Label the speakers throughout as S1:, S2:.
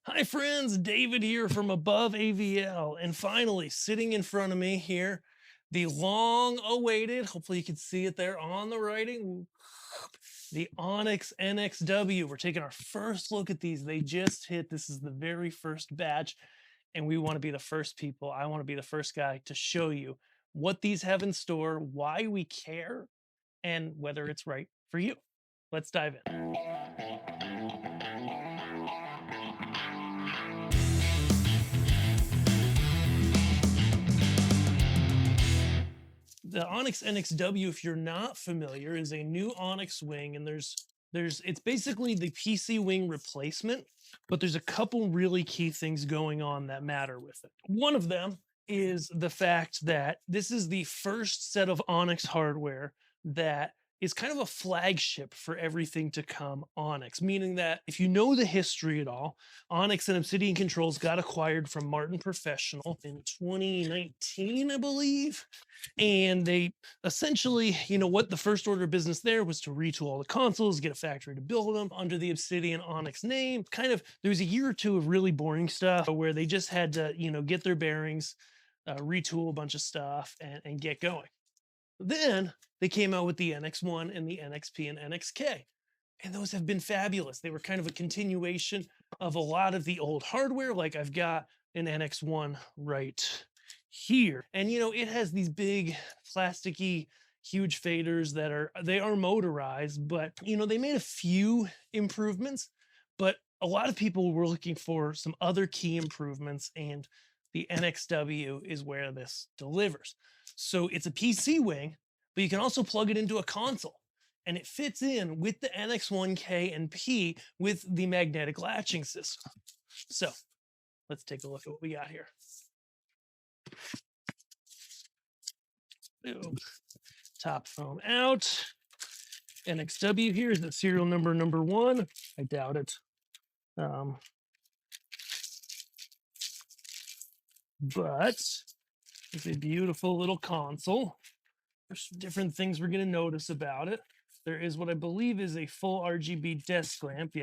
S1: Hi, friends. David here from Above AVL. And finally, sitting in front of me here, the long awaited, hopefully you can see it there on the writing, the Onyx NXW. We're taking our first look at these. They just hit. This is the very first batch. And we want to be the first people. I want to be the first guy to show you what these have in store, why we care, and whether it's right for you. Let's dive in. The Onyx NXW, if you're not familiar, is a new Onyx wing, and there's it's basically the PC wing replacement, but there's a couple really key things going on that matter with it. One of them is the fact that this is the first set of Onyx hardware that is kind of a flagship for everything to come Onyx, meaning that if you know the history at all, Onyx and Obsidian controls got acquired from Martin Professional in 2019, I believe. And they essentially, what the first order of business there was to retool all the consoles, get a factory to build them under the Obsidian Onyx name. Kind of, there was a year or two of really boring stuff where they just had to, get their bearings, retool a bunch of stuff, and get going. Then they came out with the NX1 and the NXP and NXK. And those have been fabulous. They were kind of a continuation of a lot of the old hardware. Like I've got an NX1 right here. And it has these big plasticky huge faders that are motorized, but they made a few improvements, but a lot of people were looking for some other key improvements, and the NXW is where this delivers. So it's a PC wing, but you can also plug it into a console, and it fits in with the NX1K and P with the magnetic latching system. So let's take a look at what we got here. Boom. Top foam out. NXW here is the serial number one. I doubt it. But it's a beautiful little console. There's different things we're going to notice about it. There is what I believe is a full RGB desk lamp,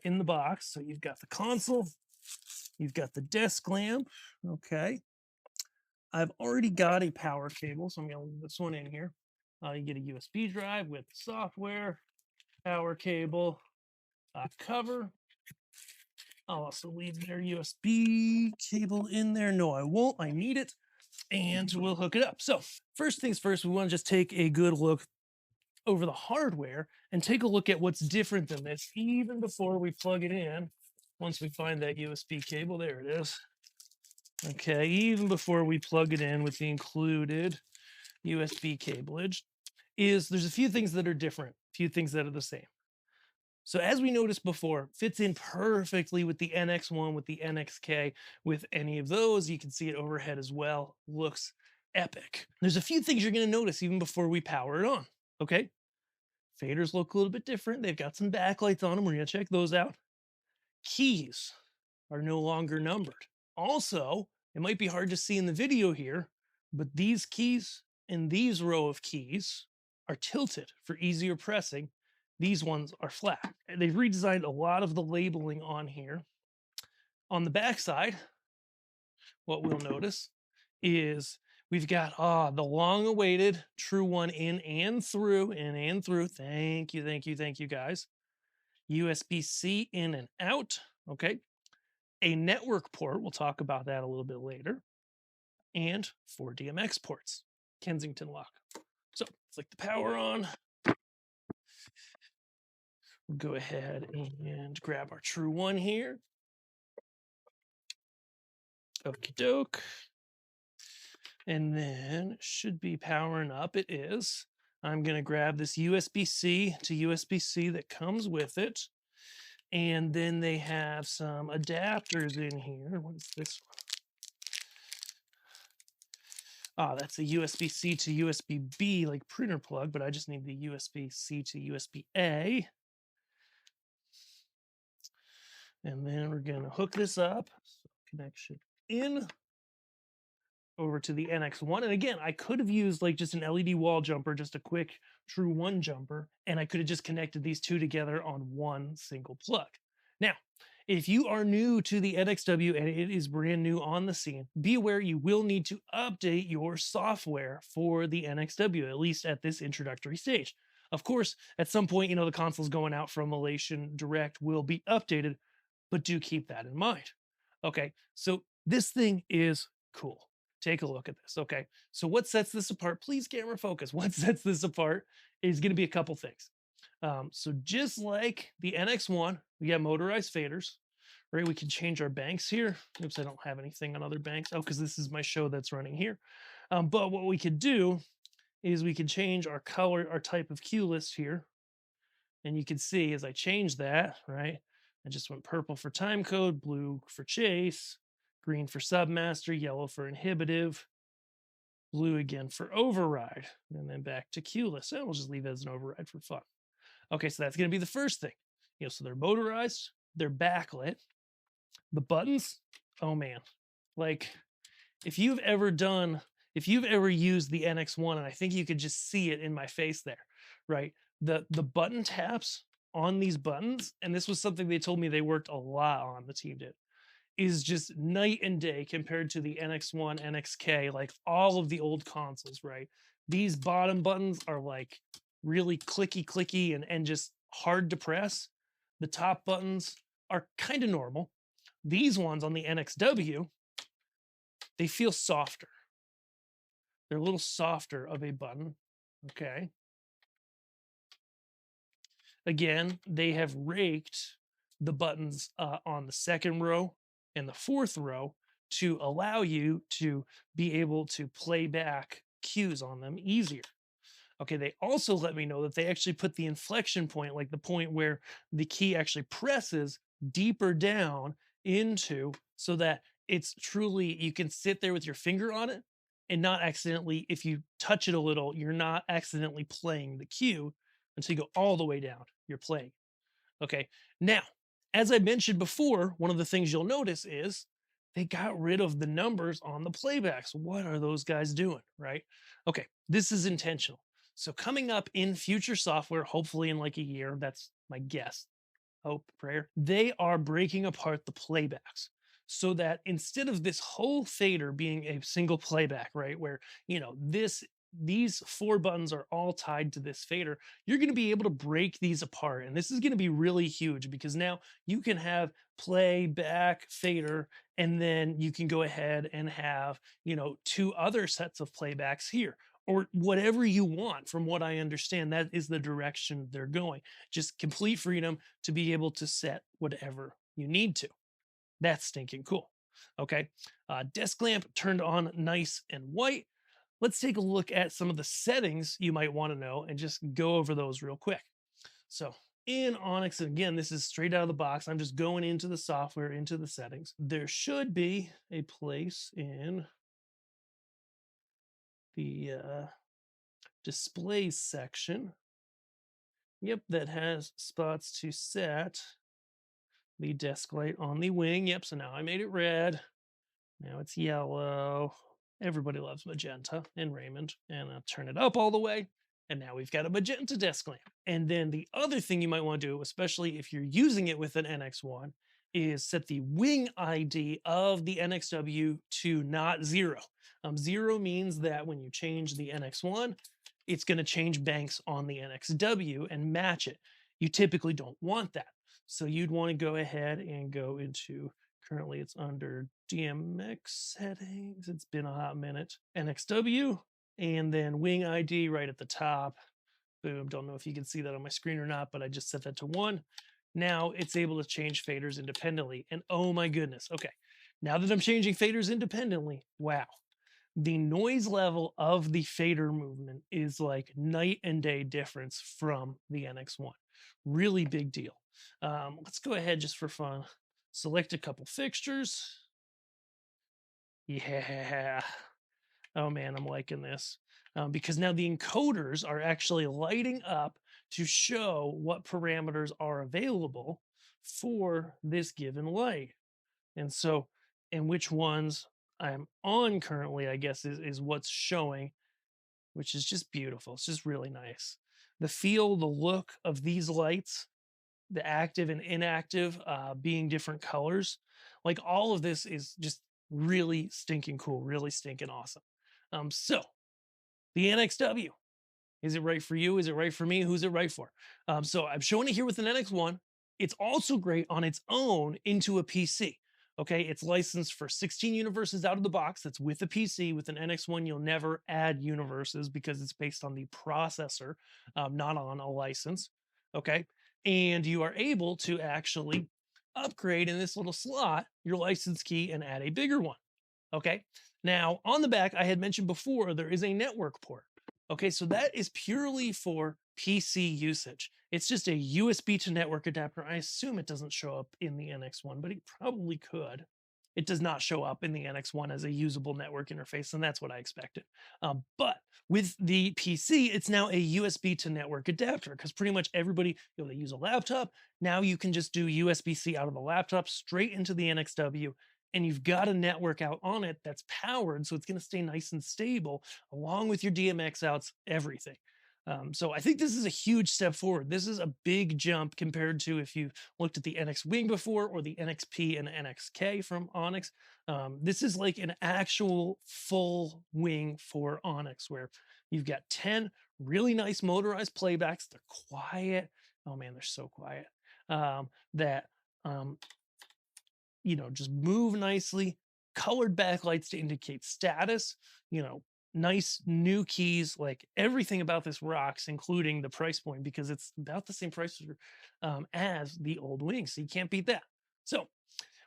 S1: in the box. So you've got the console, you've got the desk lamp. Okay. I've already got a power cable, so I'm going to leave this one in here. You get a USB drive with software, power cable, cover. I'll also leave their USB cable in there. No, I won't. I need it. And we'll hook it up. So first things first, we want to just take a good look over the hardware and take a look at what's different than this, even before we plug it in. Once we find that USB cable, there it is. Okay, even before we plug it in with the included USB cableage, there's a few things that are different, a few things that are the same. So as we noticed before, fits in perfectly with the NX1, with the NXK, with any of those. You can see it overhead as well. Looks epic. There's a few things you're going to notice even before we power it on. Okay. Faders look a little bit different. They've got some backlights on them. We're going to check those out. Keys are no longer numbered. Also, it might be hard to see in the video here, but these keys and these row of keys are tilted for easier pressing. These ones are flat. And they've redesigned a lot of the labeling on here. On the back side, what we'll notice is we've got the long-awaited true one in and through. Thank you, guys. USB-C in and out. Okay. A network port. We'll talk about that a little bit later. And 4 DMX ports. Kensington lock. So flick the power on. We'll go ahead and grab our true one here. Okie doke. And then should be powering up. It is. I'm going to grab this USB-C to USB-C that comes with it. And then they have some adapters in here. What is this one? That's a USB-C to USB-B, like printer plug, but I just need the USB-C to USB-A. And then we're going to hook this up. So connection in over to the NX1. And again, I could have used like just an LED wall jumper, just a quick true one jumper, and I could have just connected these two together on one single plug. Now, If you are new to the NXW and it is brand new on the scene, be aware you will need to update your software for the NXW, at least at this introductory stage. Of course, at some point, the consoles going out from Elation Direct will be updated, but do keep that in mind. Okay, so this thing is cool. Take a look at this. Okay, so what sets this apart? Please, camera focus. What sets this apart is going to be a couple things. So just like the NX1, we got motorized faders, right? We can change our banks here. Oops, I don't have anything on other banks. Oh, because this is my show that's running here. But what we could do is we can change our color, our type of cue list here. And you can see as I change that, right? I just went purple for time code, blue for chase, green for submaster, yellow for inhibitive, blue again for override, and then back to cue list. And we'll just leave it as an override for fun. Okay, so that's going to be the first thing. So they're motorized, they're backlit. The buttons, oh man, like if you've ever used the NX1, and I think you could just see it in my face there, right? The button taps on these buttons, and this was something they told me they worked a lot on, the team did, is just night and day compared to the NX1, NXK, like all of the old consoles, right? These bottom buttons are like really clicky and just hard to press. The top buttons are kind of normal. These ones on the NXW, they feel softer. They're a little softer of a button. Okay. Again, they have raked the buttons on the second row and the fourth row to allow you to be able to play back cues on them easier. Okay, they also let me know that they actually put the inflection point, like the point where the key actually presses deeper down into, so that it's truly, you can sit there with your finger on it and not accidentally, if you touch it a little, you're not accidentally playing the cue until you go all the way down. You're playing. Okay. Now, as I mentioned before, one of the things you'll notice is they got rid of the numbers on the playbacks. What are those guys doing? Right. Okay. This is intentional. So, coming up in future software, hopefully in like a year, that's my guess, hope, prayer, they are breaking apart the playbacks so that instead of this whole fader being a single playback, right, where, these four buttons are all tied to this fader, you're going to be able to break these apart. And this is going to be really huge because now you can have play, back, fader, and then you can go ahead and have, two other sets of playbacks here or whatever you want. From what I understand, that is the direction they're going. Just complete freedom to be able to set whatever you need to. That's stinking cool. Okay. Desk lamp turned on nice and white. Let's take a look at some of the settings you might want to know and just go over those real quick. So in Onyx, and again, this is straight out of the box. I'm just going into the software, into the settings. There should be a place in the displays section. Yep, that has spots to set the desk light on the wing. Yep, so now I made it red. Now it's yellow. Everybody loves magenta and Raymond. And I'll turn it up all the way. And now we've got a magenta desk lamp. And then the other thing you might want to do, especially if you're using it with an NX1, is set the wing ID of the NXW to not 0. 0 means that when you change the NX1, it's going to change banks on the NXW and match it. You typically don't want that. So you'd want to go ahead and go into, currently it's under DMX settings. It's been a hot minute. NXW, and then wing ID right at the top. Boom. Don't know if you can see that on my screen or not, but I just set that to 1. Now it's able to change faders independently. And oh my goodness. Okay. Now that I'm changing faders independently, wow. The noise level of the fader movement is like night and day difference from the NX1. Really big deal. Let's go ahead just for fun. Select a couple fixtures. Yeah. Oh man, I'm liking this. Because now the encoders are actually lighting up to show what parameters are available for this given light. And so, and which ones I'm on currently, I guess, is what's showing, which is just beautiful. It's just really nice. The feel, the look of these lights the active and inactive being different colors. Like all of this is just really stinking cool, really stinking awesome. So the NXW, is it right for you? Is it right for me? Who's it right for? So I'm showing it here with an NX1. It's also great on its own into a PC. Okay, it's licensed for 16 universes out of the box. That's with a PC. With an NX1, you'll never add universes because it's based on the processor, not on a license. Okay, and you are able to actually upgrade in this little slot your license key and add a bigger one. Okay. Now, on the back, I had mentioned before, there is a network port. Okay. So that is purely for PC usage. It's just a USB to network adapter. I assume it doesn't show up in the NX1, but it probably could. It does not show up in the NX1 as a usable network interface, and that's what I expected. But with the PC, it's now a USB to network adapter because pretty much everybody, they use a laptop. Now you can just do USB C out of the laptop straight into the NXW, and you've got a network out on it that's powered, so it's going to stay nice and stable along with your DMX outs, everything. So I think this is a huge step forward. This is a big jump compared to if you looked at the NX Wing before or the NXP and NXK from Onyx. This is like an actual full wing for Onyx where you've got 10 really nice motorized playbacks. They're quiet. Oh man, they're so quiet. That just move nicely, colored backlights to indicate status, nice new keys, like everything about this rocks, including the price point, because it's about the same price as the old wing. So you can't beat that. So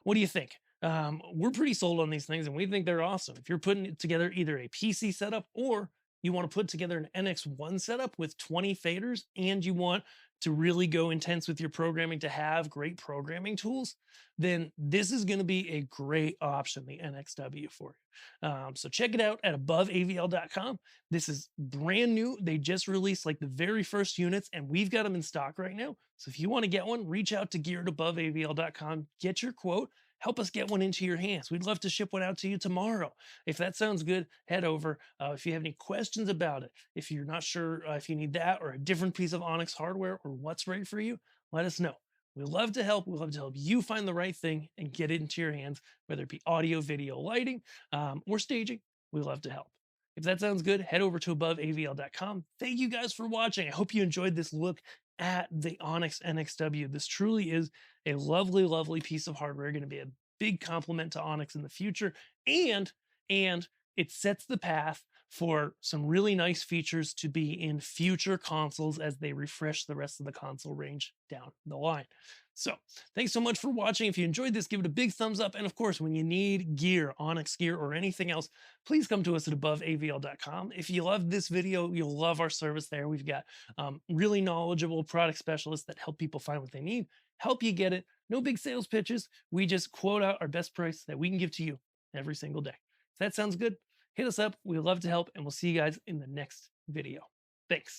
S1: what do you think? We're pretty sold on these things and we think they're awesome. If you're putting together either a PC setup or you want to put together an NX1 setup with 20 faders and you want to really go intense with your programming to have great programming tools, then this is going to be a great option, the NXW for you. So check it out at aboveavl.com. This is brand new. They just released like the very first units and we've got them in stock right now. So if you want to get one, reach out to gear at aboveavl.com, get your quote, help us get one into your hands. We'd love to ship one out to you tomorrow. If that sounds good, head over. If you have any questions about it, if you're not sure if you need that or a different piece of Onyx hardware or what's right for you, let us know. We love to help. We love to help you find the right thing and get it into your hands, whether it be audio, video, lighting, or staging. We love to help. If that sounds good, head over to aboveavl.com. Thank you guys for watching. I hope you enjoyed this look at the Onyx NXW. This truly is a lovely, lovely piece of hardware. Going to be a big compliment to Onyx in the future, and it sets the path for some really nice features to be in future consoles as they refresh the rest of the console range down the line. So thanks so much for watching. If you enjoyed this, give it a big thumbs up. And of course, when you need gear, Onyx gear, or anything else, please come to us at aboveavl.com. If you love this video, you'll love our service there. We've got really knowledgeable product specialists that help people find what they need, help you get it. No big sales pitches. We just quote out our best price that we can give to you every single day. If that sounds good, hit us up. We love to help, and we'll see you guys in the next video. Thanks.